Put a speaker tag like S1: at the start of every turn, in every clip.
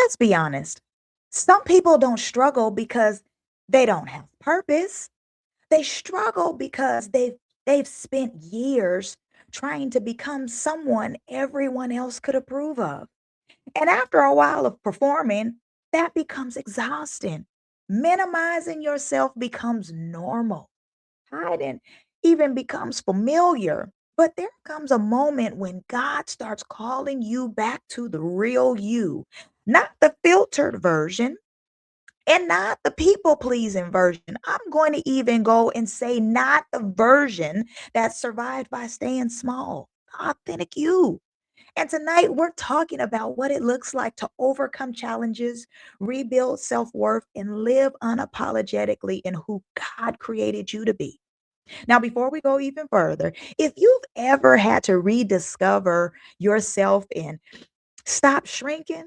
S1: let's be honest. Some people don't struggle because they don't have purpose. They struggle because they've spent years trying to become someone everyone else could approve of. And after a while of performing, that becomes exhausting. Minimizing yourself becomes normal. Hiding even becomes familiar. But there comes a moment when God starts calling you back to the real you, not the filtered version and not the people pleasing version. I'm going to even go and say, not the version that survived by staying small, the authentic you. And tonight we're talking about what it looks like to overcome challenges, rebuild self worth, and live unapologetically in who God created you to be. Now, before we go even further, if you've ever had to rediscover yourself and stop shrinking,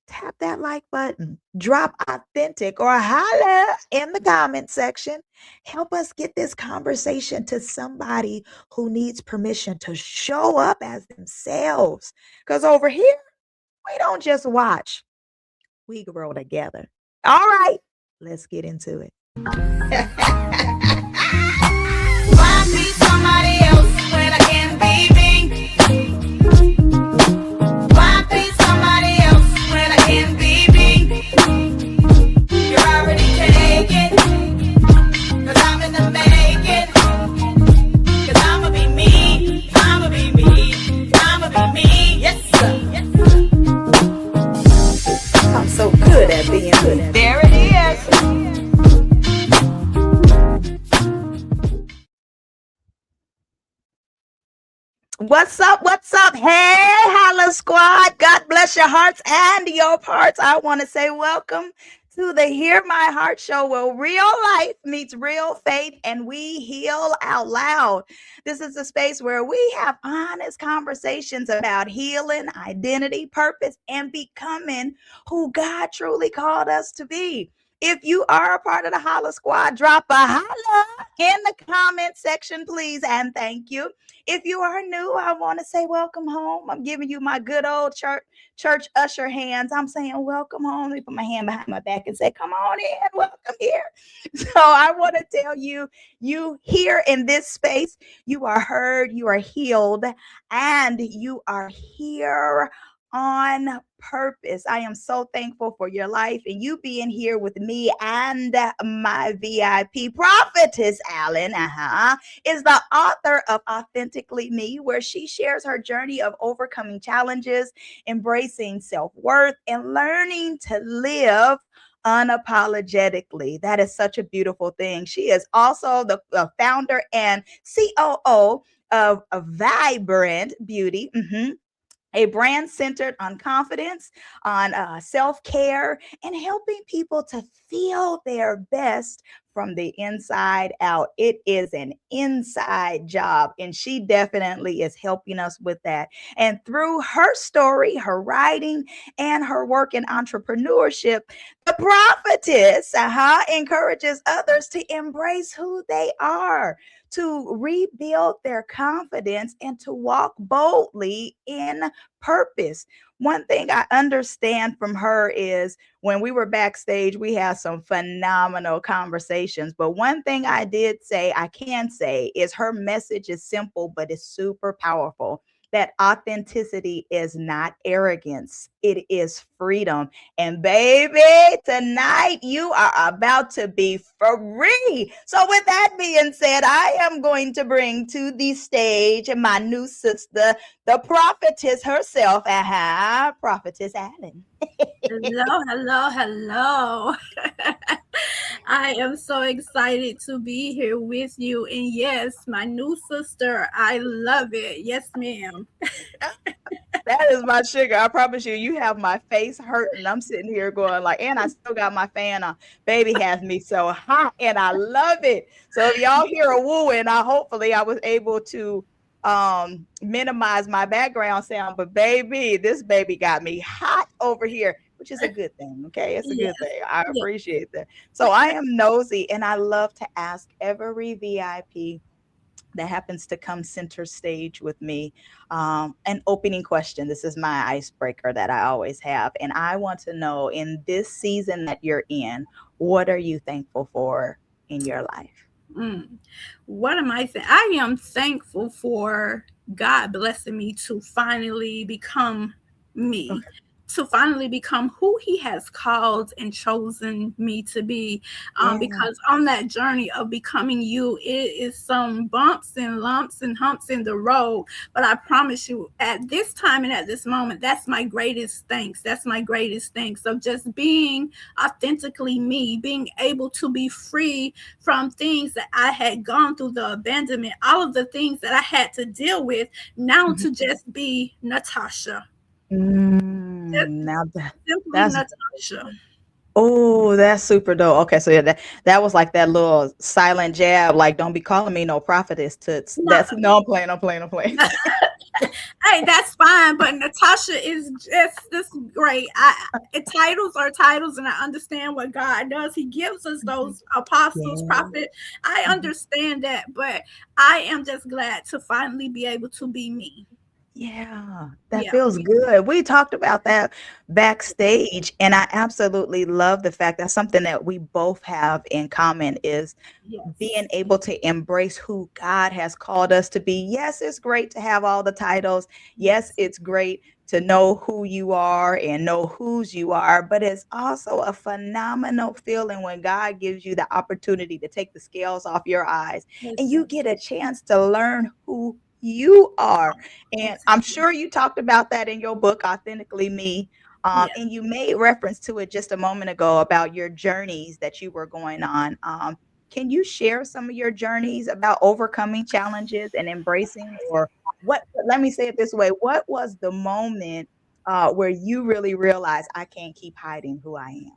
S1: tap that like button, drop authentic or holla in the comment section. Help us get this conversation to somebody who needs permission to show up as themselves. Because over here, we don't just watch, we grow together. All right, let's get into it.
S2: Why be somebody else when I can be me? Why be somebody else when I can be me? You're already taken, cause I'm in the making. Cause I'ma be me, I'ma be me, I'ma be me. Yes sir, yes sir.
S1: I'm so good at being good.
S2: There it is.
S1: What's up? What's up? Hey, Holla Squad. God bless your hearts and your parts. I want to say welcome to the Hear My Heart show where real life meets real faith and we heal out loud. This is a space where we have honest conversations about healing, identity, purpose, and becoming who God truly called us to be. If you are a part of the Holla Squad, drop a holla in the comment section, please, and thank you. If you are new, I want to say welcome home. I'm giving you my good old church usher hands. I'm saying welcome home. Let me put my hand behind my back and say, come on in, welcome here. So I want to tell you, you here in this space, you are heard, you are healed, and you are here on purpose. I am so thankful for your life and you being here with me and my VIP prophetess Allen. Is the author of Authentically Me, where she shares her journey of overcoming challenges, embracing self-worth, and learning to live unapologetically. That is such a beautiful thing. She is also the founder and COO of Vibrant Beauty. A brand centered on confidence, on self care, and helping people to feel their best from the inside out. It is an inside job, and she definitely is helping us with that. And through her story, her writing, and her work in entrepreneurship, the prophetess encourages others to embrace who they are, to rebuild their confidence, and to walk boldly in purpose. One thing I understand from her is when we were backstage, we had some phenomenal conversations. But one thing I can say, is her message is simple, but it's super powerful. That authenticity is not arrogance, it is freedom. And baby, tonight you are about to be free. So, with that being said, I am going to bring to the stage my new sister, the prophetess herself, Prophetess Allen.
S3: Hello, hello, hello. I am so excited to be here with you. And yes, my new sister, I love it. Yes, ma'am.
S1: That is my sugar. I promise you, you have my face hurting. I'm sitting here going like, and I still got my fan on. Baby has me so hot and I love it. So if y'all hear a wooing, hopefully I was able to minimize my background sound. But baby, this baby got me hot over here, which is a good thing. Okay, it's a
S3: Yes,
S1: good thing. I
S3: yes.
S1: appreciate that. So I am nosy and I love to ask every VIP that happens to come center stage with me. An opening question. This is my icebreaker that I always have. And I want to know, in this season that you're in, what are you thankful for in your life?
S3: Mm. What am I saying? I am thankful for God blessing me to finally become me,
S1: Okay.
S3: to finally become who He has called and chosen me to be.
S1: Yeah.
S3: Because on that journey of becoming you, it is some bumps and lumps and humps in the road. But I promise you, at this time and at this moment, that's my greatest thanks. That's my greatest thanks of just being authentically me, being able to be free from things that I had gone through, the abandonment, all of the things that I had to deal with, now
S1: Mhm.
S3: to just be Natasha. Just
S1: Now
S3: simply
S1: that's
S3: Natasha.
S1: oh, that's super dope. Okay, so yeah, that was like that little silent jab, like don't be calling me no prophetess. Toots.
S3: No,
S1: That's no, I'm playing, I'm playing, I'm playing.
S3: hey, that's fine, but Natasha is just this great. Titles are titles, and I understand what God does. He gives us
S1: Mhm.
S3: those apostles,
S1: Yeah.
S3: prophet. I
S1: Mhm.
S3: understand that, but I am just glad to finally be able to be me.
S1: Yeah, that
S3: Yeah.
S1: feels good. We talked about that backstage, and I absolutely love the fact that something that we both have in common is
S3: Yes.
S1: being able to embrace who God has called us to be. Yes, it's great to have all the titles. Yes,
S3: Yes.
S1: it's great to know who you are and know whose you are, but it's also a phenomenal feeling when God gives you the opportunity to take the scales off your eyes and you
S3: Listen.
S1: get a chance to learn who you are. And I'm
S3: Exactly.
S1: sure you talked about that in your book, Authentically Me.
S3: Yes.
S1: And you made reference to it just a moment ago about your journeys that you were going on. Can you share some of your journeys about overcoming challenges and embracing, or what? Let me say it this way: what was the moment where you really realized I can't keep hiding who I am?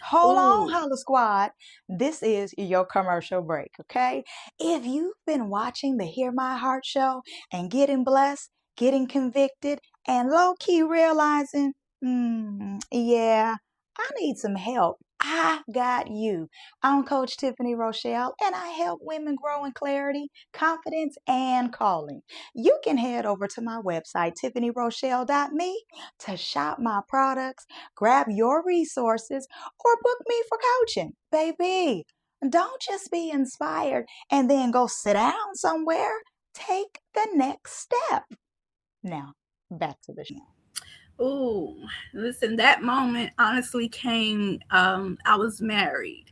S1: Hold on,
S3: Oh,
S1: Holla Squad. This is your commercial break, okay? If you've been watching the Hear My Heart show and getting blessed, getting convicted, and low key realizing, yeah, I need some help. I got you. I'm Coach Tiffany Rochelle, and I help women grow in clarity, confidence, and calling. You can head over to my website, tiffanyrochelle.me, to shop my products, grab your resources, or book me for coaching. Baby, don't just be inspired and then go sit down somewhere. Take the next step. Now, back to the show.
S3: oh, listen, that moment honestly came. I was married,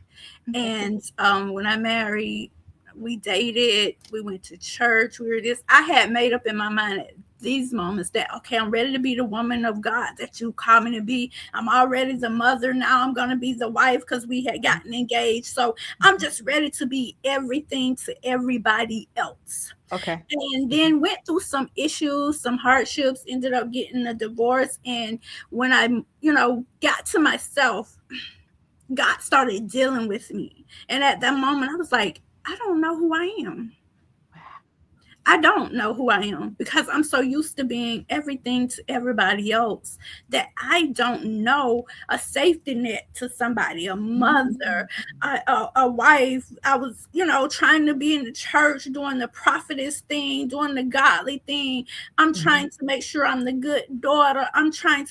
S1: Okay.
S3: and when I married, we dated, we went to church, we were this. I had made up in my mind at these moments that okay, I'm ready to be the woman of God that you call me to be. I'm already the mother. Now I'm gonna be the wife because we had gotten engaged. So I'm
S1: Mhm.
S3: just ready to be everything to everybody else.
S1: Okay.
S3: And
S1: Mhm.
S3: then went through some issues, some hardships, ended up getting a divorce. And when I, got to myself, God started dealing with me. And at that moment, I was like, I don't know who I am. I don't know who I am because I'm so used to being everything to everybody else that I don't know a safety net to somebody, a mother,
S1: Mhm.
S3: a wife. I was, trying to be in the church, doing the prophetess thing, doing the godly thing. I'm
S1: Mhm.
S3: trying to make sure I'm the good daughter.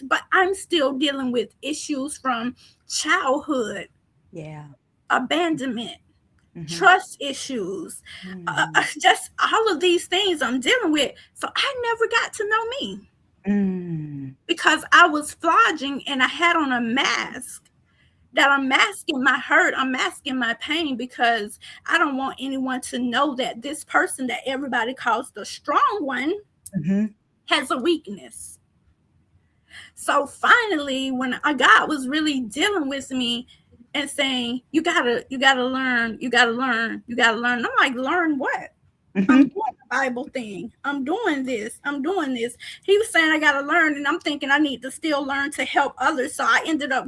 S3: But I'm still dealing with issues from childhood,
S1: Yeah.
S3: abandonment,
S1: Mhm.
S3: trust issues,
S1: Mhm.
S3: just all of these things I'm dealing with. So I never got to know me
S1: Mm.
S3: because I was flogging and I had on a mask that I'm masking my hurt, I'm masking my pain because I don't want anyone to know that this person that everybody calls the strong one
S1: Mhm.
S3: has a weakness. So finally, when God was really dealing with me and saying, you gotta learn, you gotta learn, you gotta learn. I'm like, learn what? I'm
S1: Mhm.
S3: doing the Bible thing. I'm doing this. I'm doing this. He was saying I got to learn, and I'm thinking I need to still learn to help others. So I ended up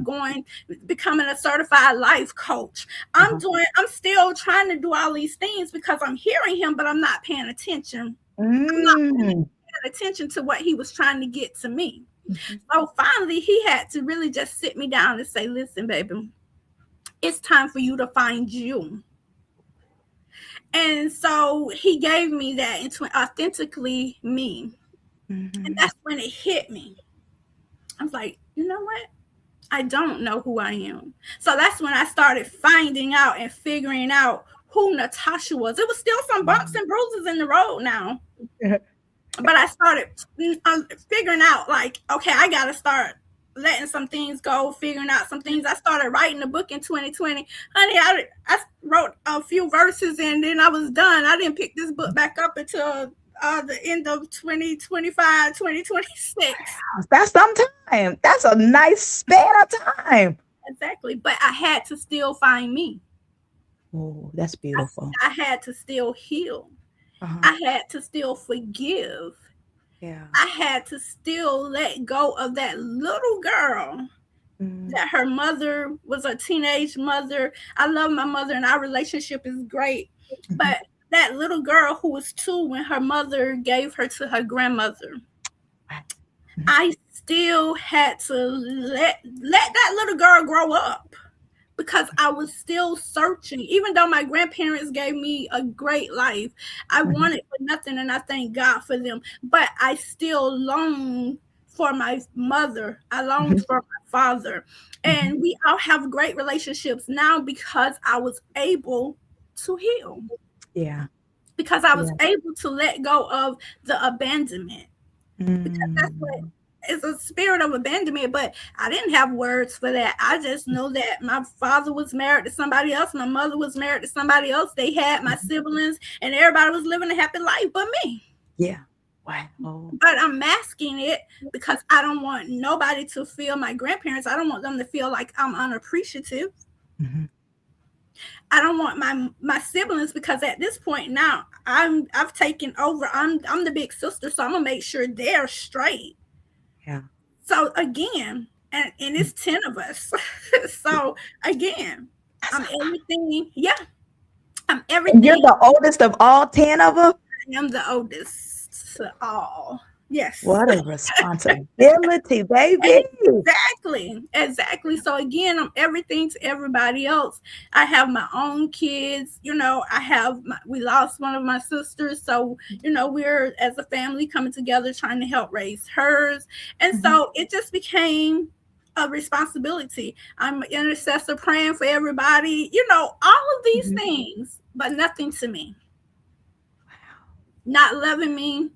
S3: becoming a certified life coach.
S1: Uh-huh.
S3: I'm still trying to do all these things because I'm hearing him, but I'm not paying attention. I'm not
S1: Mm.
S3: paying attention to what he was trying to get to me.
S1: Mhm.
S3: So finally, he had to really just sit me down and say, listen, baby, it's time for you to find you. And so he gave me that into Authentically Me. And that's when it hit me. I was like, you know what? I don't know who I am. So that's when I started finding out and figuring out who Nartarsha was. It was still some bumps and bruises in the road now. But I started figuring out, like, okay, I got to start letting some things go, figuring out some things. I started writing a book in 2020. Honey, I wrote a few verses and then I was done. I didn't pick this book back up until the end of 2025, 2026.
S1: That's some time. That's a nice span of time.
S3: Exactly. But I had to still find me.
S1: Oh, that's beautiful.
S3: I had to still heal. I had to still forgive.
S1: Yeah.
S3: I had to still let go of that little girl that her mother was a teenage mother. I love my mother and our relationship is great. But that little girl who was 2 when her mother gave her to her grandmother, I still had to let that little girl grow up. Because I was still searching, even though my grandparents gave me a great life, I wanted for nothing, and I thank God for them. But I still longed for my mother. I longed for my father, and we all have great relationships now because I was able to heal.
S1: Yeah,
S3: because I was able to let go of the abandonment. Because that's what it's a spirit of abandonment, but I didn't have words for that. I just know that my father was married to somebody else, my mother was married to somebody else, they had my siblings, and everybody was living a happy life but me.
S1: Yeah. Wow.
S3: But I'm masking it because I don't want nobody to feel, my grandparents, I don't want them to feel like I'm unappreciative. I don't want my siblings, because at this point now I've taken over. I'm the big sister, so I'm gonna make sure they're straight.
S1: Yeah.
S3: So again, and it's 10 of us. So again, I'm everything. Yeah, I'm everything.
S1: And you're the oldest of all 10 of them?
S3: I am the oldest to all. Yes.
S1: What a responsibility, baby.
S3: Exactly. So again, I'm everything to everybody else. I have my own kids. We lost one of my sisters. So, we're as a family coming together trying to help raise hers. And so it just became a responsibility. I'm an intercessor praying for everybody, all of these things, but nothing to me. Not loving me.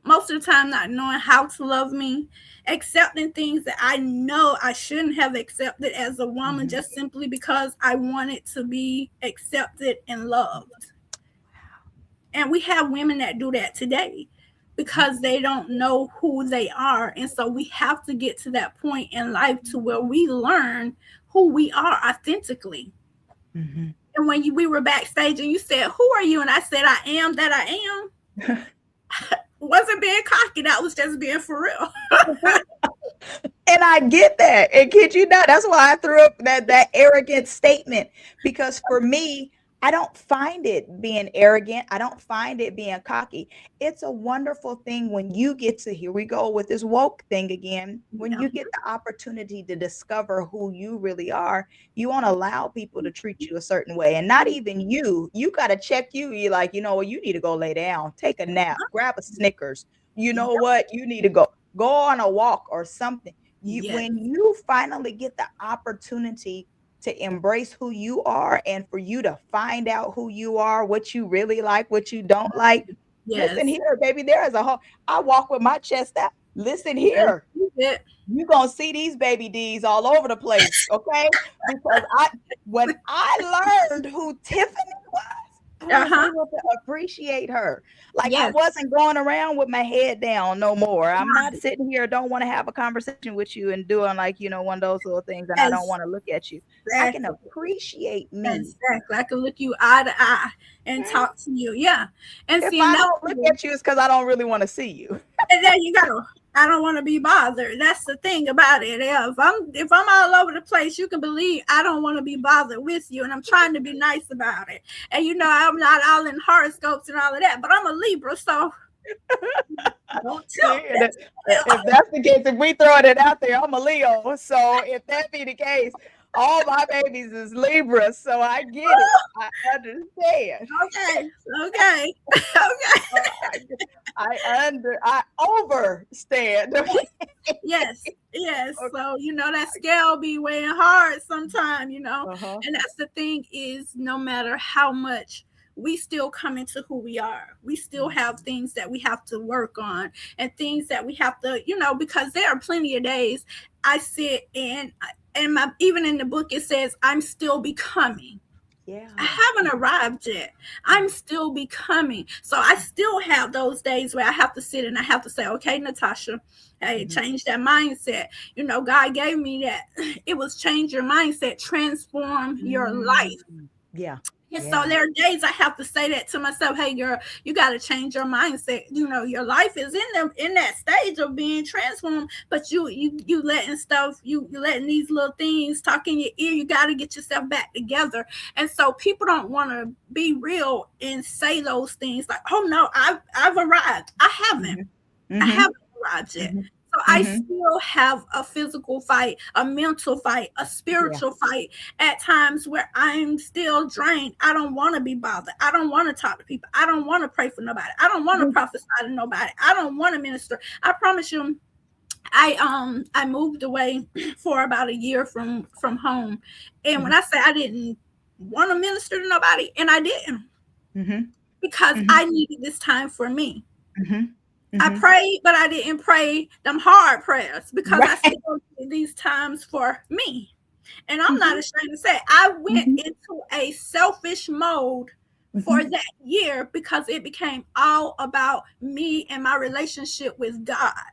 S3: Most of the time, not knowing how to love me, accepting things that I know I shouldn't have accepted as a woman, just simply because I wanted to be accepted and loved. And we have women that do that today because they don't know who they are. And so we have to get to that point in life to where we learn who we are authentically. And when we were backstage and you said, "Who are you?" and I said, "I am that I am." Wasn't being cocky, that was just being for real.
S1: And I get that. And kid you not, that's why I threw up that arrogant statement. Because for me, I don't find it being arrogant. I don't find it being cocky. It's a wonderful thing when you get to, here we go with this woke thing again, when you get the opportunity to discover who you really are, you won't allow people to treat you a certain way. And not even you got to check you. You're like, you need to go lay down, take a nap, grab a Snickers. You know what? You need to go on a walk or something. When you finally get the opportunity to embrace who you are and for you to find out who you are, what you really like, what you don't like. Listen here, baby, there is I walk with my chest out. Listen here. You're going to see these baby D's all over the place, okay? Because when I learned who Tiffany was, I was able to appreciate her. Like I wasn't going around with my head down no more. I'm not sitting here, don't want to have a conversation with you and doing like, one of those little things, and I don't want to look at you. I can appreciate me.
S3: Exactly. I can look you eye to eye and talk to you. Yeah. And
S1: if I don't look at you, it's because I don't really want to see you.
S3: And there you go. I don't want to be bothered. That's the thing about it. If I'm all over the place, you can believe I don't want to be bothered with you, and I'm trying to be nice about it. And I'm not all in horoscopes and all of that, but I'm a Libra, so don't tell.
S1: If that's the case, if we throwing it out there, I'm a Leo. So if that be the case, All my babies is Libra, so I get it. I understand.
S3: Okay, okay, okay.
S1: I, I overstand.
S3: Yes, yes, yes. So that scale be weighing hard sometimes,
S1: Uh-huh.
S3: and that's the thing is no matter how much we still come into who we are, we still have things that we have to work on and things that we have to, because there are plenty of days I sit and my even in the book it says I'm still becoming. I
S1: Yeah.
S3: haven't arrived yet. I'm still becoming. So I still have those days where I have to sit and I have to say, okay, Natasha, hey,
S1: Mhm.
S3: change that mindset. God gave me that. It was change your mindset, transform your life.
S1: Yeah.
S3: And so
S1: Yeah.
S3: there are days I have to say that to myself, hey girl, you gotta change your mindset. Your life is in that stage of being transformed, but you letting stuff, you letting these little things talk in your ear, you gotta get yourself back together. And so people don't wanna be real and say those things like, oh no, I've arrived. I haven't.
S1: Mhm.
S3: I
S1: Mhm.
S3: haven't arrived yet.
S1: Mhm.
S3: So I
S1: Mhm.
S3: still have a physical fight, a mental fight, a
S1: Yeah.
S3: spiritual fight at times where I'm still drained. I don't want to be bothered. I don't want to talk to people. I don't want to pray for nobody. I don't want to
S1: Mhm.
S3: prophesy to nobody. I don't want to minister. I promise you, I moved away for about a year from home. And when
S1: Mhm.
S3: I say I didn't want to minister to nobody, and I didn't,
S1: Mhm.
S3: because
S1: Mhm.
S3: I needed this time for me.
S1: Mhm.
S3: I
S1: Mhm.
S3: prayed, but I didn't pray them hard prayers because I
S1: Right.
S3: still need these times for me. And I'm not
S1: Mhm.
S3: ashamed to say I went
S1: Mhm.
S3: into a selfish mode for
S1: Mhm.
S3: that year because it became all about me and my relationship with God. I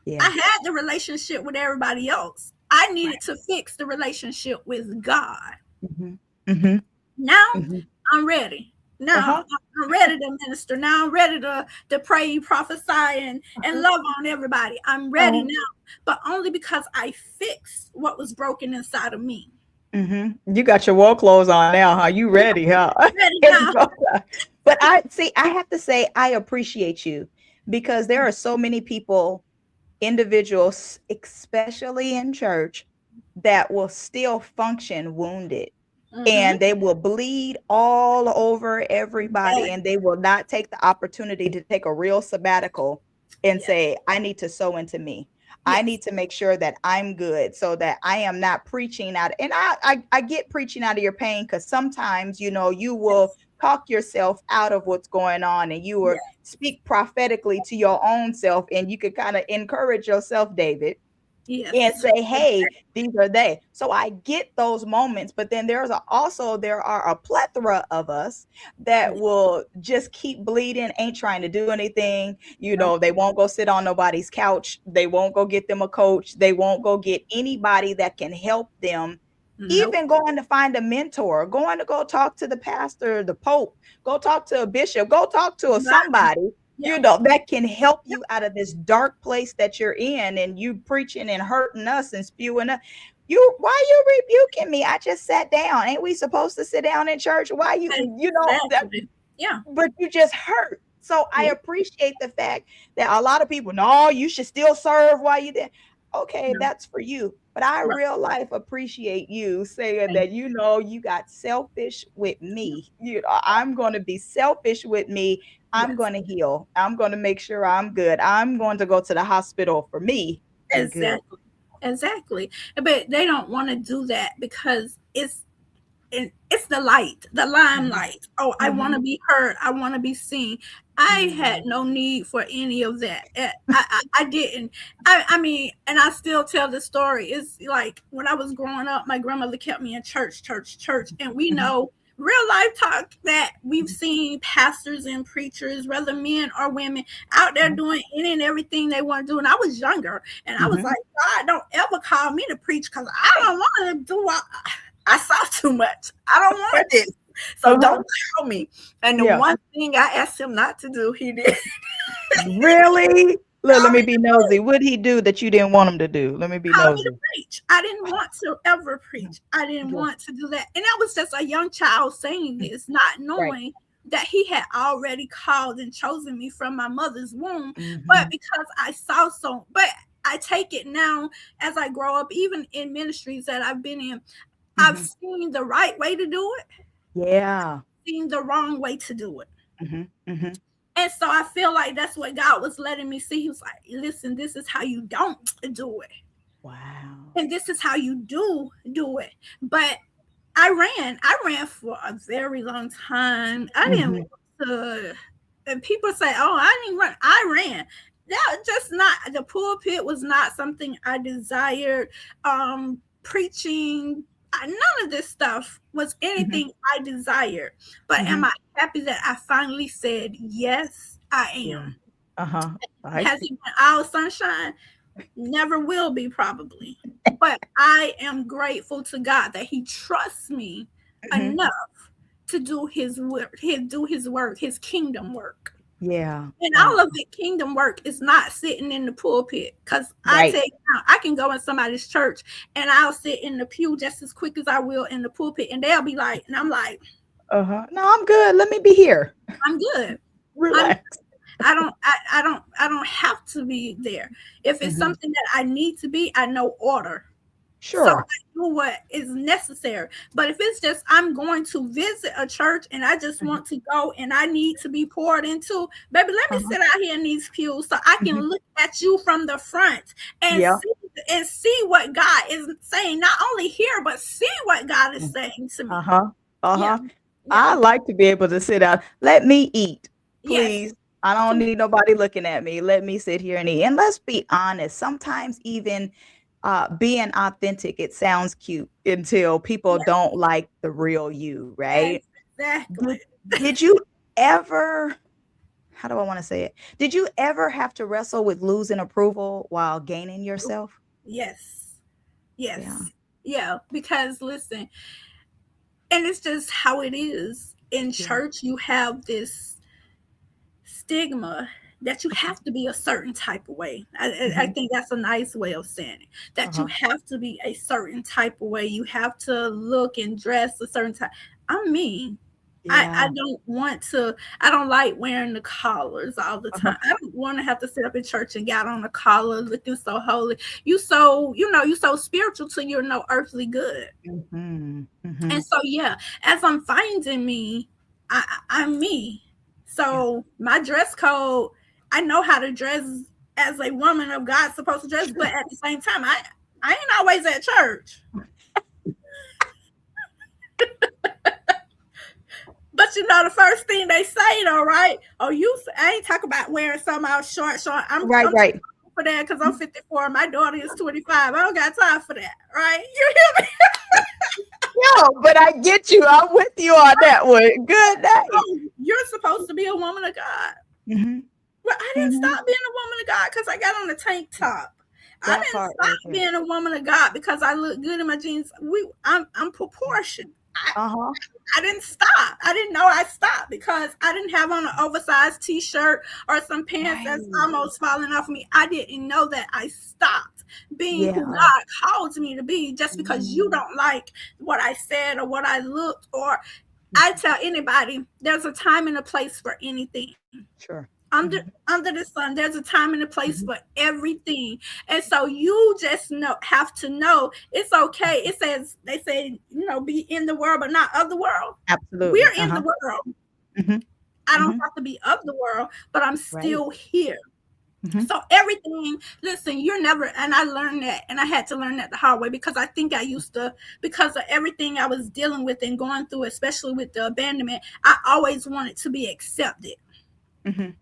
S1: Yeah.
S3: had the relationship with everybody else. I needed
S1: Right.
S3: to fix the relationship with God.
S1: Mhm. Mhm.
S3: Now
S1: Mhm.
S3: I'm ready. Now
S1: Uh-huh.
S3: I'm ready to minister. Now I'm ready to pray, prophesy, and
S1: Uh-huh.
S3: love on everybody. I'm ready
S1: Uh-huh.
S3: now, but only because I fixed what was broken inside of me.
S1: Mhm. You got your war clothes on now, huh? You
S3: Yeah,
S1: ready, huh?
S3: ready
S1: It's
S3: now.
S1: go time. But I see, I have to say I appreciate you because there are so many people, individuals, especially in church, that will still function wounded.
S3: Mm-hmm.
S1: And they will bleed all over everybody,
S3: Yes,
S1: and they will not take the opportunity to take a real sabbatical and
S3: yes,
S1: say, I need to sow into me. I
S3: yes,
S1: need to make sure that I'm good so that I am not preaching out. And I get preaching out of your pain because sometimes, you will
S3: yes,
S1: talk yourself out of what's going on and you will
S3: yes,
S1: speak prophetically to your own self and you could kind of encourage yourself, David, and
S3: yes,
S1: say, hey, these are they. So I get those moments, but then there are a plethora of us that
S3: yes.
S1: will just keep bleeding, ain't trying to do anything.
S3: Nope,
S1: They won't go sit on nobody's couch. They won't go get them a coach. They won't go get anybody that can help them.
S3: nope.
S1: Even going to find a mentor, going to go talk to the pastor, the pope, go talk to a bishop, go talk to a
S3: Right.
S1: somebody
S3: Yeah.
S1: that can help you out of this dark place that you're in and you preaching and hurting us and spewing us. Why you rebuking me? I just sat down. Ain't we supposed to sit down in church? Why that,
S3: Exactly. Yeah.
S1: but you just hurt. So I
S3: Yeah.
S1: appreciate the fact that a lot of people, no, you should still serve while you're there. Okay,
S3: No.
S1: that's for you. But I
S3: Right.
S1: real life appreciate you saying
S3: Thank
S1: that, you got selfish with me. I'm going to be selfish with me.
S3: you.
S1: I'm
S3: Yes.
S1: going to heal. I'm going to make sure I'm good. I'm going to go to the hospital for me to be good.
S3: Exactly. Exactly. But they don't want to do that because it's the light, the
S1: Mhm.
S3: limelight. Oh, I want
S1: Mhm.
S3: to be heard. I want to be seen. I had
S1: Mhm.
S3: no need for any of that. I didn't. I mean, and I still tell the story. It's like when I was growing up, my grandmother kept me in church, church, church, and we
S1: Mhm.
S3: know real life talk that we've seen pastors and preachers, whether men or women, out there
S1: Mhm.
S3: doing any and everything they want to do. And I was younger, and I was
S1: Mhm.
S3: like, God, don't ever call me to preach because I don't want to do. I saw too much. I don't want this. So
S1: Uh-huh.
S3: don't call me. And the
S1: Yeah.
S3: one thing I asked him not to do, he did.
S1: Really? Look, let
S3: Call
S1: me
S3: me
S1: be
S3: to
S1: nosy.
S3: preach.
S1: What did he do that you didn't want him to do? Let me be
S3: Call me to
S1: nosy.
S3: preach. I didn't want to ever preach. I didn't
S1: Yeah.
S3: want to do that. And that was just a young child saying this, not
S1: Right.
S3: knowing that he had already called and chosen me from my mother's womb. But
S1: Mhm.
S3: because I saw so, but I take it now as I grow up, even in ministries that I've been in. I've
S1: Mhm.
S3: seen the right way to do it,
S1: Yeah.
S3: seen the wrong way to do it.
S1: Mhm. Mhm.
S3: And so I feel like that's what God was letting me see. He was like, listen, this is how you don't do it.
S1: Wow.
S3: And this is how you do it. But I ran for a very long time. I didn't
S1: Mhm.
S3: want to, and people say, oh, I didn't run. I ran. That just not, the pulpit was not something I desired. Preaching, none of this stuff was
S1: Mhm.
S3: anything I desired. But am
S1: Mhm.
S3: I happy that I finally said yes? I
S1: Yeah.
S3: am.
S1: Uh-huh. I
S3: Has
S1: see.
S3: it been all sunshine? Never will be, probably. But I am grateful to God that He trusts me
S1: Mhm.
S3: enough to do His work, His kingdom work.
S1: Yeah.
S3: And
S1: Uh,
S3: all of the kingdom work is not sitting in the pulpit. Because I
S1: right.
S3: tell you now, I can go in somebody's church and I'll sit in the pew just as quick as I will in the pulpit, and they'll be like, and I'm like,
S1: Uh-huh. No, I'm good. Let me be here.
S3: I'm good. I'm
S1: Relax.
S3: I don't have to be there. If it's
S1: Mhm.
S3: something that I need to be, I know order. So I
S1: Sure.
S3: do what is necessary. But if it's just I'm going to visit a church and I just
S1: Mhm.
S3: want to go and I need to be poured into, baby, let me
S1: Uh-huh.
S3: sit out here in these pews so I can
S1: Mhm.
S3: look at you from the front and
S1: Yeah.
S3: see what God is saying. Not only hear, but see what God is
S1: Mm.
S3: saying to me.
S1: Uh-huh.
S3: Yeah,
S1: Uh-huh.
S3: yeah,
S1: I like to be able to sit out. Let me eat,
S3: yes.
S1: please. I don't need nobody looking at me. Let me sit here and eat. And let's be honest, sometimes even being authentic, it sounds cute until people
S3: Yes,
S1: don't like the real you, right?
S3: exactly.
S1: Did did you ever, how do I want to say it? Did you ever have to wrestle with losing approval while gaining yourself?
S3: Yes,
S1: Yeah.
S3: yes, yeah. Because listen, and it's just how it is in
S1: Yeah.
S3: church. You have this stigma that you have to be a certain type of way. I
S1: Mhm.
S3: think that's a nice way of saying it. That you
S1: Uh-huh.
S3: have to be a certain type of way. You have to look and dress a certain type. I'm me. I
S1: Yeah.
S3: don't want to, I don't like wearing the collars all the
S1: Uh-huh.
S3: time. I don't want to have to sit up in church and get on a collar looking so holy. You so spiritual till you're no earthly good.
S1: Mhm.
S3: And
S1: Mhm.
S3: so yeah, as I'm finding me, I'm me.
S1: Yeah.
S3: So my dress code, I know how to dress as a woman of God supposed to dress, but
S1: Sure.
S3: at the same time, I ain't always at church. But the first thing they say though, right? Oh, I ain't talking about wearing something out short.
S1: Right,
S3: I'm too
S1: right.
S3: old for that because I'm 54. My daughter is 25. I don't got time for that, right? You hear me?
S1: No, but I get you. I'm with you on that one. Good day.
S3: Oh, you're supposed to be a woman of God.
S1: Mhm.
S3: Well, I didn't
S1: Mhm.
S3: stop being a woman of God because I got on the tank top. I
S1: That
S3: didn't
S1: part right
S3: stop
S1: there.
S3: being a woman of God because I look good in my jeans. I'm proportioned.
S1: Uh-huh.
S3: I didn't stop. I didn't know I stopped because I didn't have on an oversized t-shirt or some pants that's
S1: Right.
S3: almost falling off me. I didn't know that I stopped being who
S1: Yeah.
S3: God called me to be just because you
S1: Mhm.
S3: don't like what I said or what I looked. Or I tell anybody there's a time and a place for anything
S1: Sure. Mhm.
S3: under the sun. There's a time and a place for
S1: Mhm.
S3: everything. And so you just have to know it's okay. It says, they say, be in the world but not of the world.
S1: Absolutely.
S3: We're in the
S1: Uh-huh.
S3: world.
S1: Mhm.
S3: I don't
S1: Mhm.
S3: have to be of the world, but I'm
S1: Right.
S3: still here.
S1: Mhm.
S3: So everything, listen, you're never, and I learned that, and I had to learn that the hard way because I think I used to, because of everything I was dealing with and going through, especially with the abandonment, I always wanted to be accepted.
S1: Mhm.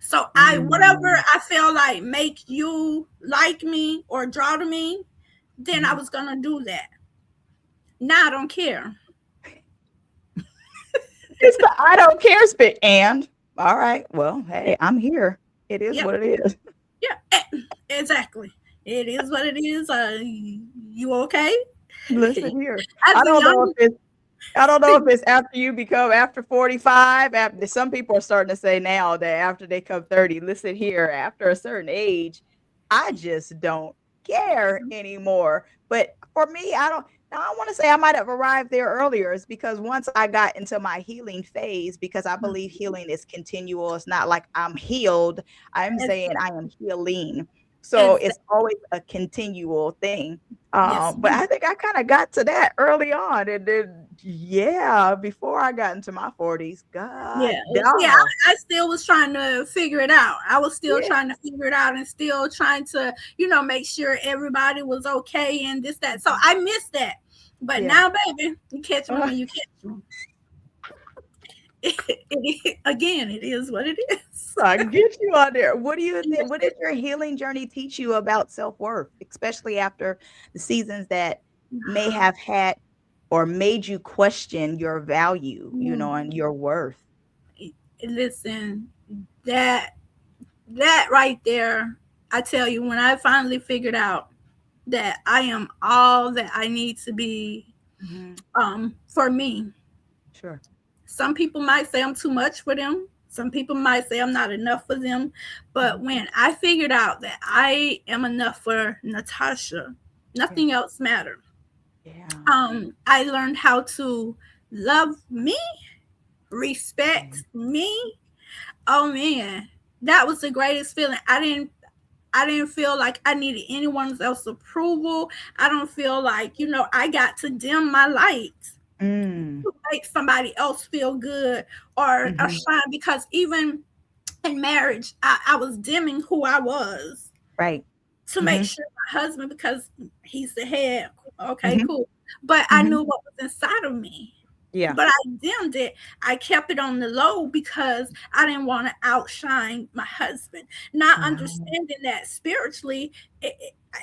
S3: So whatever
S1: Mm.
S3: I feel like make you like me or draw to me, then I
S1: Mhm.
S3: was gonna do that. Now I don't care.
S1: It's the I don't care spit. And all right. Well, hey, I'm here. It is
S3: Yep.
S1: what it is.
S3: Yeah. Exactly. It is what it is. You okay?
S1: Listen here.
S3: As
S1: I
S3: a
S1: don't know if
S3: young,
S1: it's I don't know if it's after you become after 45, after some people are starting to say now that after they come 30, listen here, after a certain age, I just don't care anymore. But for me, I don't now I want to say I might have arrived there earlier. It's because once I got into my healing phase, because I believe healing is continual. It's not like I'm healed. I'm saying I am healing. So
S3: Exactly.
S1: it's always a continual thing.
S3: Yes,
S1: But
S3: ma'am.
S1: I think I kind of got to that early on. And then, yeah, before I got into my 40s,
S3: Yeah,
S1: God,
S3: see,
S1: dog.
S3: I still was trying to figure it out. I was still
S1: Yeah.
S3: trying to figure it out and still trying to, make sure everybody was okay and this, that. So
S1: Mhm.
S3: I missed that. But
S1: Yeah.
S3: now, baby, you catch me when you catch me. Again, it is what it is.
S1: I get you on there. What do you think?
S3: Yes.
S1: What did your healing journey teach you about self-worth, especially after the seasons that may have had or made you question your value, and your worth?
S3: Listen, that that right there, I tell you, when I finally figured out that I am all that I need to be,
S1: Mhm.
S3: for me.
S1: Sure.
S3: Some people might say I'm too much for them. Some people might say I'm not enough for them. But
S1: Mhm.
S3: when I figured out that I am enough for Natasha,
S1: Yeah.
S3: nothing else mattered.
S1: Yeah.
S3: I learned how to love me,
S1: Yeah.
S3: respect me. Oh man, that was the greatest feeling. I didn't feel like I needed anyone else's approval. I don't feel like, I got to dim my light
S1: Mm.
S3: to make somebody else feel good or
S1: Mhm.
S3: shine, because even in marriage, I was dimming who I was
S1: Right.
S3: to make
S1: Mhm.
S3: sure my husband, because he's the head, okay,
S1: Mhm.
S3: cool. But I
S1: Mhm.
S3: knew what was inside of me.
S1: Yeah.
S3: But I dimmed it. I kept it on the low because I didn't want to outshine my husband. Not
S1: Wow.
S3: understanding that spiritually,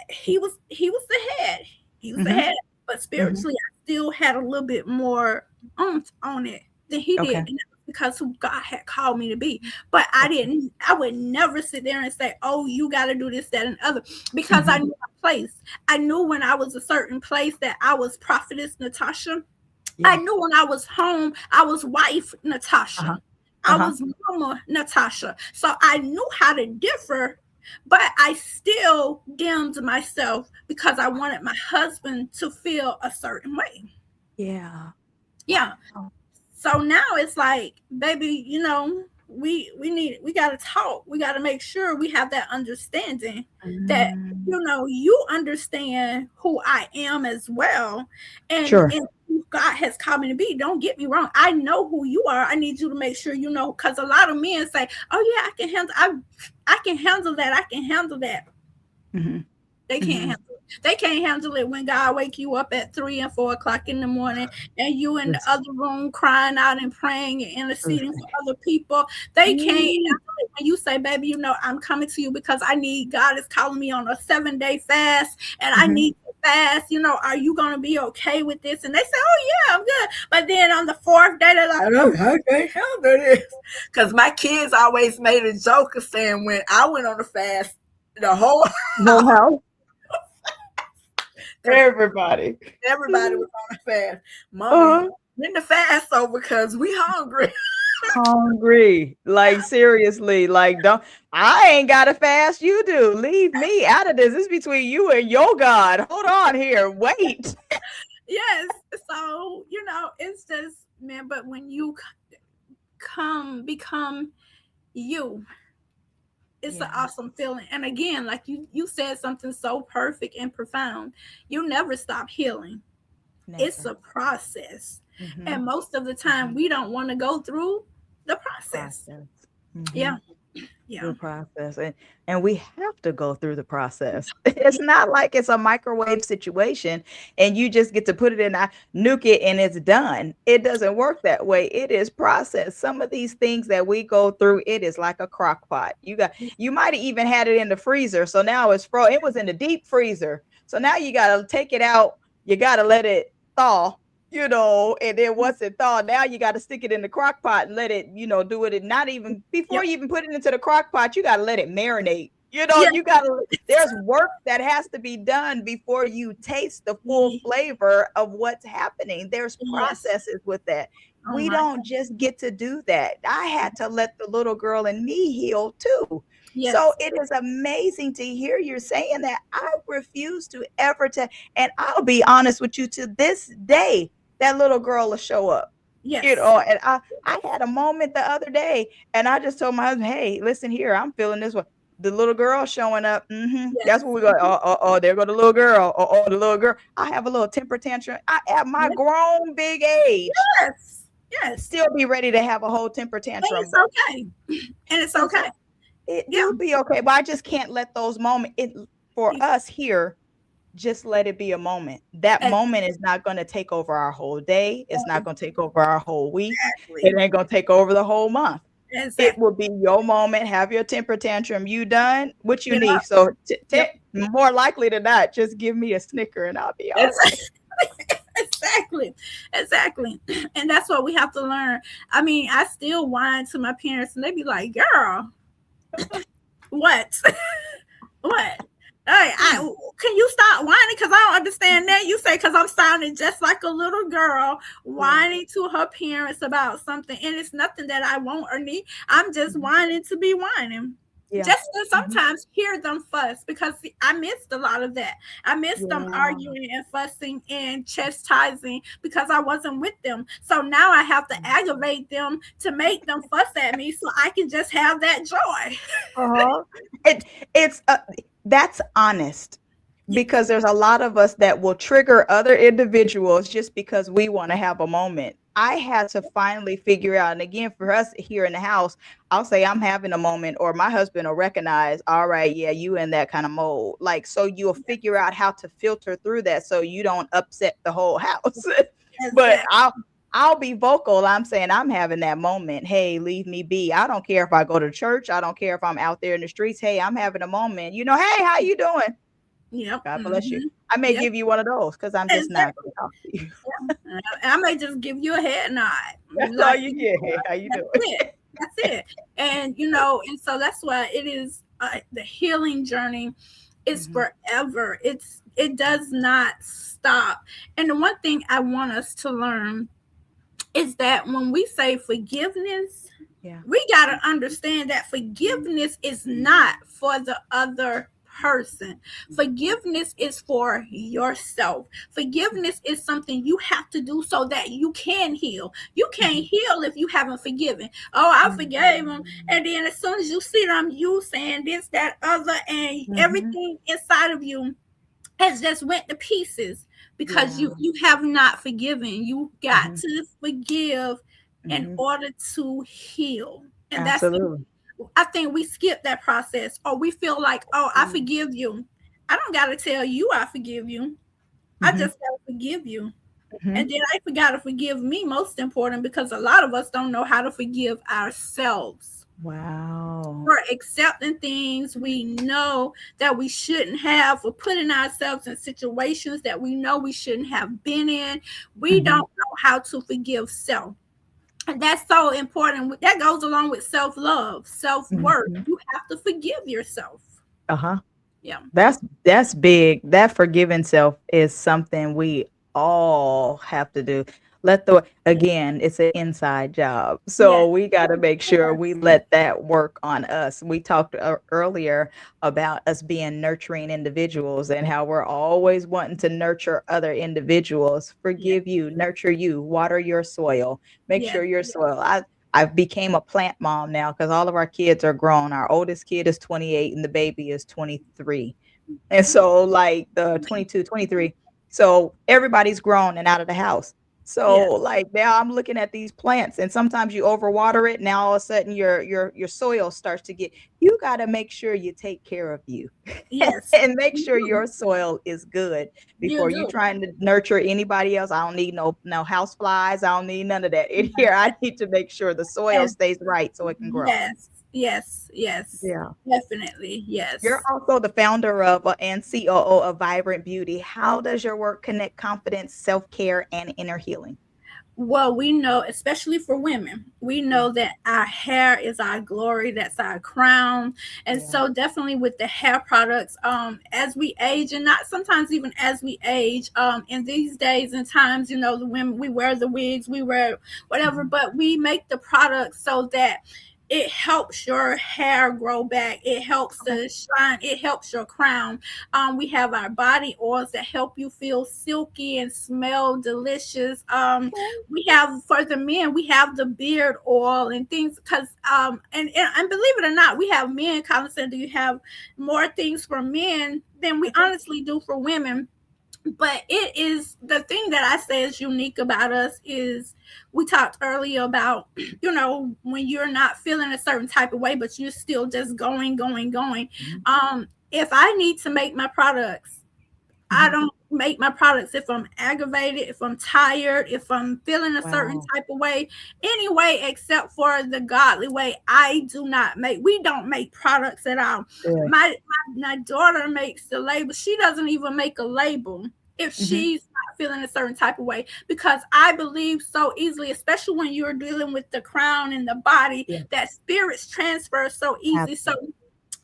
S3: he was the head. He was the
S1: Mhm.
S3: head, but
S1: Mhm.
S3: spiritually, I still had a little bit more on it than he did,
S1: Okay.
S3: and that was because who God had called me to be. But I
S1: Okay.
S3: didn't. I would never sit there and say, "Oh, you got to do this, that, and other," because I
S1: Mhm.
S3: knew my place. I knew when I was a certain place that I was prophetess Natasha. I
S1: Yeah.
S3: knew when I was home, I was wife Natasha.
S1: Uh-huh.
S3: I
S1: Uh-huh.
S3: was mama Natasha. So I knew how to differ, but I still dimmed myself because I wanted my husband to feel a certain way.
S1: Yeah.
S3: Yeah.
S1: Wow.
S3: So now it's like, baby, we got to talk. We got to make sure we have that understanding that
S1: Mm.
S3: you understand who I am as well,
S1: Sure.
S3: and who God has called me to be. Don't get me wrong. I know who you are. I need you to make sure you know, because a lot of men say, "Oh yeah, I can handle. I can handle that. I can handle that."
S1: Mhm.
S3: They can't
S1: Mhm.
S3: handle it. They can't handle it when God wake you up at 3 and 4 o'clock in the morning and you in the
S1: Listen.
S3: other room crying out and praying and interceding
S1: Listen.
S3: for other people. They can't
S1: Ooh.
S3: handle it when you say, "Baby, I'm coming to you because I need, God is calling me on a 7-day fast and I
S1: Mhm.
S3: need to fast. Are you gonna be okay with this?" And they say, "Oh yeah, I'm good." But then on the fourth day, they're like, "Oh, I can't handle this." Because my kids always made a joke of saying when I went on the fast, the whole
S1: Whole
S3: house,
S1: house.
S3: because
S1: Everybody.
S3: everybody was on the fast. Mommy,
S1: Uh-huh.
S3: when the fast over because we hungry.
S1: Hungry. Like seriously, like don't I ain't got to fast, you do. Leave me out of this. This is between you and your God. Hold on here. Wait.
S3: Yes. So, it's just, man, but when you become you, it's an
S1: Yeah.
S3: awesome feeling. And again, like you said something so perfect and profound. You never stop healing. It's
S1: Never.
S3: a process.
S1: Mhm.
S3: And most of the time
S1: Mhm.
S3: we don't want to go through the
S1: The
S3: process.
S1: process.
S3: Yeah.
S1: Mhm.
S3: Yeah.
S1: The process, and we have to go through the process. It's not like it's a microwave situation and you just get to put it in a nuke it and it's done. It doesn't work that way. It is processed. Some of these things that we go through, it is like a crock pot. You might have even had it in the freezer, so now it's it was in the deep freezer, so now you got to take it out. You got to let it thaw, and then once it thawed, now you got to stick it in the crock pot and let it, do it. And not even before
S3: Yep.
S1: you even put it into the crock pot, you got to let it marinate.
S3: Yeah.
S1: There's work that has to be done before you taste the full flavor of what's happening. There's
S3: Yes.
S1: processes with that.
S3: Oh
S1: We
S3: my.
S1: don't just get to do that. I had to let the little girl in me heal too. So
S3: Yes.
S1: it is amazing to hear you saying that. I refuse to ever to, and I'll be honest with you, to this day, that little girl will show up.
S3: Yes.
S1: And I had a moment the other day and I just told my husband, hey, listen here, I'm feeling this way. the little girl showing up. That's
S3: Yes.
S1: what we go. Oh, there go the little girl. Oh, the little girl. I have a little temper tantrum. I at my
S3: Yes.
S1: grown big age
S3: Yes. Yes.
S1: still be ready to have a whole temper
S3: And
S1: tantrum.
S3: it's okay. And it's
S1: It's
S3: okay.
S1: it
S3: Yeah.
S1: do be okay, but I just can't let those moments. It for
S3: Ex-
S1: us here. Just let it be a moment. That moment is not going to take over our whole day. It's not going to take over our whole week. It
S3: Exactly.
S1: ain't going to take over the whole month. It
S3: Exactly.
S1: will be your moment. Have your temper tantrum. You done what you
S3: Yep.
S1: need. So
S3: Yep.
S1: more likely than not, just give me a snicker and I'll be all right.
S3: Exactly. Exactly. And that's what we have to learn. I mean, I still whine to my parents and they be like, girl, what? What? Hey,
S1: Hmm.
S3: can you stop whining? Because I don't understand that. You say because I'm sounding just like a little girl
S1: Yeah.
S3: whining to her parents about something, and it's nothing that I want or need. I'm just
S1: Mhm.
S3: whining to be whining.
S1: Yeah.
S3: Just to
S1: Mhm.
S3: sometimes hear them fuss because I missed a lot of that. I missed them
S1: Yeah.
S3: arguing and fussing and chastising because I wasn't with them. So now I have to aggravate them to make them fuss at me so I can just have that joy.
S1: Uh-huh. It it's that's honest
S3: Yes,
S1: because there's a lot of us that will trigger other individuals just because we want to have a moment. I had to finally figure out, and again, for us here in the house, I'll say I'm having a moment, or my husband will recognize, all right, yeah, you in that kind of mode. Like, so you'll figure out how to filter through that so you don't upset the whole house. But
S3: exactly.
S1: I'll be vocal. I'm saying I'm having that moment. Hey, leave me be. I don't care if I go to church. I don't care if I'm out there in the streets. Hey, I'm having a moment. Hey, how you doing?
S3: Yep.
S1: God bless you. I may
S3: Yep.
S1: give you one of those because I'm just not
S3: Exactly.
S1: going to talk to you.
S3: I may just give you a head nod.
S1: That's all
S3: Like,
S1: you get. Hey, how you
S3: that's
S1: doing?
S3: it. That's it. And, and so that's why it is the healing journey is
S1: Mhm.
S3: forever. It does not stop. And the one thing I want us to learn is that when we say forgiveness,
S1: Yeah.
S3: we got to understand that forgiveness is not for the other person. Forgiveness is for yourself. Forgiveness is something you have to do so that you can heal. You can't
S1: Mhm.
S3: heal if you haven't forgiven. Oh, I
S1: Mhm.
S3: forgave him. And then as soon as you see them, you saying this, that, other, and
S1: Mhm.
S3: everything inside of you has just went to pieces because
S1: Yeah.
S3: you have not forgiven. You got
S1: Mhm.
S3: to forgive in
S1: Mhm.
S3: order to heal. And that's,
S1: Absolutely.
S3: I think we skip that process, or we feel like, oh, I
S1: Mm.
S3: forgive you. I don't got to tell you I forgive you. I
S1: Mhm.
S3: just got to forgive you.
S1: Mhm.
S3: And then I forgot to forgive me, most important, because a lot of us don't know how to forgive ourselves
S1: Wow.
S3: for accepting things we know that we shouldn't have, for putting ourselves in situations that we know we shouldn't have been in. We don't
S1: Mhm.
S3: know how to forgive self. And that's so important. That goes along with self love, self worth.
S1: Mhm.
S3: You have to forgive yourself.
S1: Uh-huh.
S3: Yeah.
S1: That's big. That forgiving self is something we all have to do. Again, it's an inside job. So
S3: Yes.
S1: we got to make sure we
S3: Yes.
S1: let that work on us. We talked earlier about us being nurturing individuals and how we're always wanting to nurture other individuals.
S3: Yes.
S1: Forgive you, nurture you, water your soil, make
S3: Yes.
S1: sure your soil. I've became a plant mom now because all of our kids are grown. Our oldest kid is 28 and the baby is 23. And so like the 22, 23. So everybody's grown and out of the house. So
S3: Yes.
S1: like now I'm looking at these plants and sometimes you overwater it. Now all of a sudden your soil starts to get, you got to make sure you take care of you
S3: Yes.
S1: and make
S3: You
S1: sure
S3: do.
S1: your soil is good
S3: You
S1: before you
S3: do.
S1: trying to nurture anybody else. I don't need no house flies. I don't need none of that in here. I need to make sure the soil
S3: And
S1: stays right so it can grow.
S3: yes. Yes. Yes.
S1: Yeah.
S3: Definitely.
S1: You're
S3: Yes.
S1: also the founder of and COO of Vibrant Beauty. How does your work connect confidence, self-care, and inner healing?
S3: Well, we know, especially for women, we
S1: Yeah.
S3: know that our hair is our glory, that's our crown. And
S1: Yeah.
S3: so definitely with the hair products, as we age, and not sometimes even as we age, in these days and times, the women, we wear the wigs, we wear whatever,
S1: Mhm.
S3: but we make the products so that it helps your hair grow back. It helps
S1: Okay.
S3: to shine. It helps your crown. We have our body oils that help you feel silky and smell delicious. We have, for the men, we have the beard oil and things, because and believe it or not, we have men. Colin said, "Do you have more things for men than we
S1: Okay.
S3: honestly do for women?" But it is the thing that I say is unique about us is we talked earlier about, when you're not feeling a certain type of way, but you're still just going.
S1: Mhm.
S3: If I need to make my products, I
S1: Mhm.
S3: don't make my products if I'm aggravated, if I'm tired, if I'm feeling a certain
S1: Wow.
S3: type of way, anyway, except for the godly way. We don't make products at all.
S1: Good.
S3: My daughter makes the label. She doesn't even make a label if
S1: Mhm.
S3: she's not feeling a certain type of way, because I believe so easily, especially when you're dealing with the crown and the body,
S1: Yeah.
S3: that spirits transfer so easy. So
S1: Absolutely.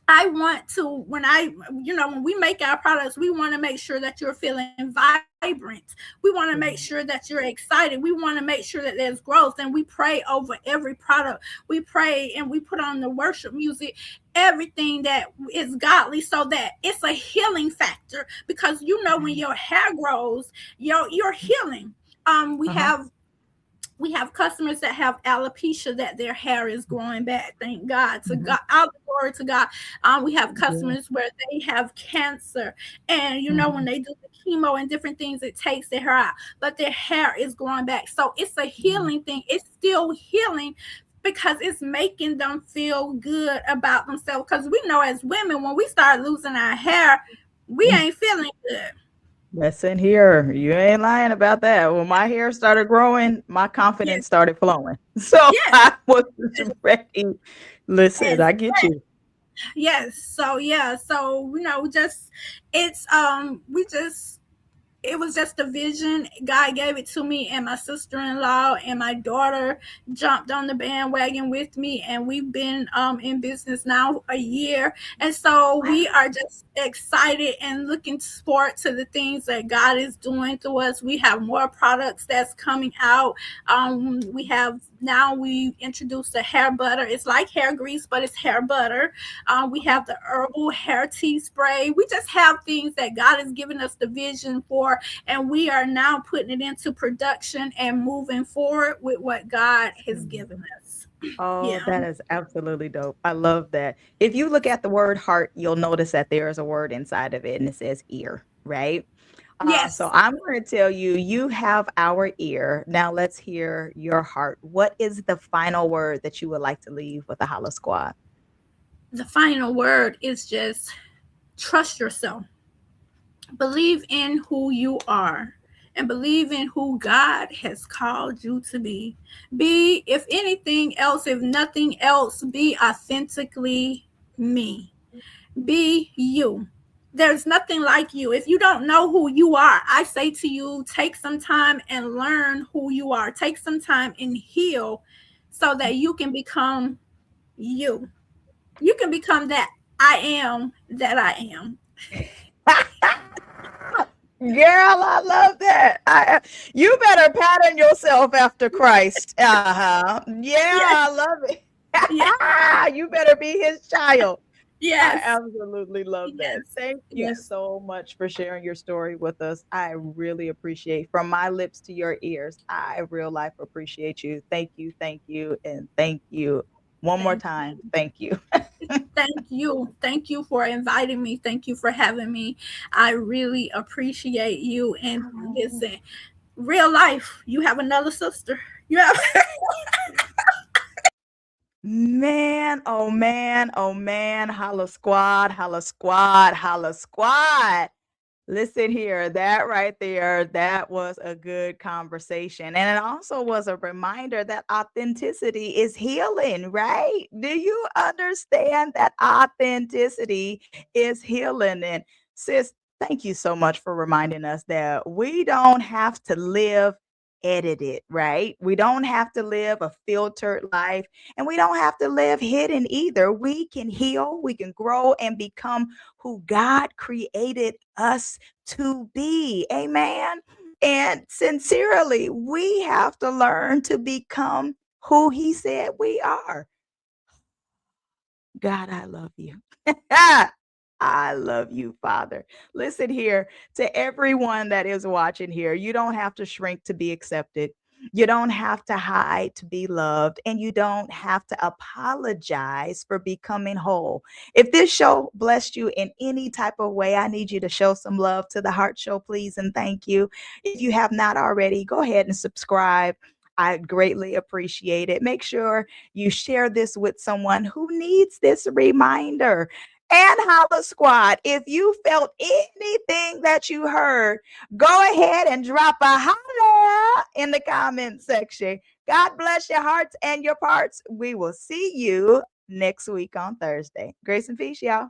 S3: I want to, when we make our products, we want to make sure that you're feeling vibrant. We want to make sure that you're excited. We want to make sure that there's growth. And we pray over every product. We pray and we put on the worship music, everything that is godly, so that it's a healing factor. Because when
S1: Right.
S3: your hair grows, you're healing. We
S1: Uh-huh.
S3: have customers that have alopecia, that their hair is growing back. Thank God, to
S1: Mhm.
S3: God, all the glory to God. We have
S1: Yeah.
S3: customers where they have cancer, and when
S1: Mhm.
S3: they do the chemo and different things, it takes their hair out, but their hair is growing back. So it's a
S1: Mhm.
S3: healing thing. It's still healing, because it's making them feel good about themselves. Because we know, as women, when we start losing our hair, we
S1: Mm.
S3: ain't feeling good.
S1: Listen here, you ain't lying about that. When my hair started growing, my confidence
S3: Yes,
S1: started flowing. So
S3: yes,
S1: I was ready. Listen,
S3: yes.
S1: I get you.
S3: Yes. So yeah. So just it's we just it was just a vision. God gave it to me, and my sister-in-law and my daughter jumped on the bandwagon with me, and we've been in business now a year. And so we are just excited and looking forward to the things that God is doing to us. We have more products that's coming out. We introduced a hair butter. It's like hair grease, but it's hair butter. We have the herbal hair tea spray. We just have things that God has given us the vision for, and we are now putting it into production and moving forward with what God has given us.
S1: Oh,
S3: Yeah.
S1: that is absolutely dope. I love that. If you look at the word heart, you'll notice that there is a word inside of it and it says ear, right? So
S3: Yes.
S1: I'm going to tell you, you have our ear. Now let's hear your heart. What is the final word that you would like to leave with the Hollow Squad?
S3: The final word is just trust yourself. Believe in who you are, and believe in who God has called you to be. If anything else, if nothing else, be authentically me. Be you. There's nothing like you. If you don't know who you are, I say to you, take some time and learn who you are. Take some time and heal, so that you can become you. You can become that I am that I am.
S1: Girl, I love that. You better pattern yourself after Christ. Uh-huh. Yeah,
S3: Yes,
S1: I love it.
S3: yes,
S1: You better be his child. I
S3: yes,
S1: absolutely love that.
S3: yes,
S1: Thank you
S3: yes.
S1: so much for sharing your story with us. I really appreciate, from my lips to your ears, I real life appreciate you, and thank you. One more
S3: Thank
S1: time,
S3: you.
S1: thank you.
S3: Thank you. Thank you for inviting me. Thank you for having me. I really appreciate you. And listen, real life, you have another sister. You have
S1: Man, oh man, oh man, holla squad, holla squad, holla squad. Listen here, that right there, that was a good conversation. And it also was a reminder that authenticity is healing, right? Do you understand that authenticity is healing? And sis, thank you so much for reminding us that we don't have to live edited, right? We don't have to live a filtered life, and we don't have to live hidden either. We can heal, we can grow and become who God created us to be. Amen. And sincerely, we have to learn to become who He said we are. God, I love you. I love you, Father. Listen here to everyone that is watching here. You don't have to shrink to be accepted. You don't have to hide to be loved, and you don't have to apologize for becoming whole. If this show blessed you in any type of way, I need you to show some love to the Heart Show, please, and thank you. If you have not already, go ahead and subscribe. I greatly appreciate it. Make sure you share this with someone who needs this reminder. And Holla Squad, if you felt anything that you heard, go ahead and drop a holla in the comment section. God bless your hearts and your parts. We will see you next week on Thursday. Grace and peace, y'all.